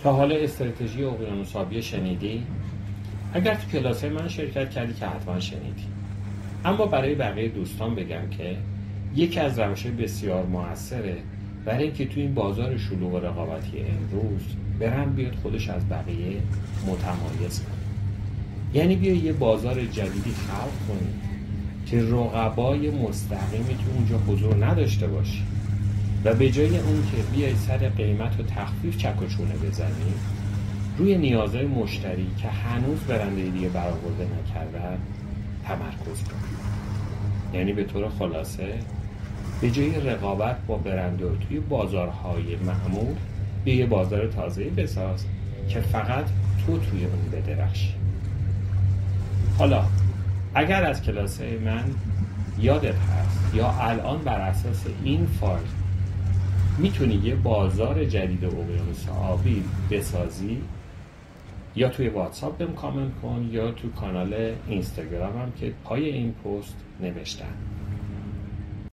تا حالا استراتژی اقیانوس آبی شنیدی؟ اگر تو کلاس‌های من شرکت کردی که حتما شنیدی. اما برای بقیه دوستان بگم که یکی از روش‌های بسیار موثره برای اینکه تو این بازار شلوغ و رقابتی امروز برند بیاد خودش از بقیه متمایز کنه. یعنی بیا یه بازار جدیدی خلق کنی که رقبای مستقیمی تو اونجا حضور نداشته باشی و به جای اون که بیای سر قیمت و تخفیف چک و چونه بزنی، روی نیازهای مشتری که هنوز برنده دیگه برآورده نکردن تمرکز کنی. یعنی به طور خلاصه به جای رقابت با برندها توی بازارهای معمول یه بازار تازه‌ای بساز که فقط تو توی اون بدرخشی. حالا اگر از کلاس‌های من یادت هست یا الان بر اساس این فایل میتونی یه بازار جدید اقیانوس آبی بسازی، یا توی واتساپ بهم کامنت کن یا تو کانال اینستاگرامم که پای این پست نوشتم.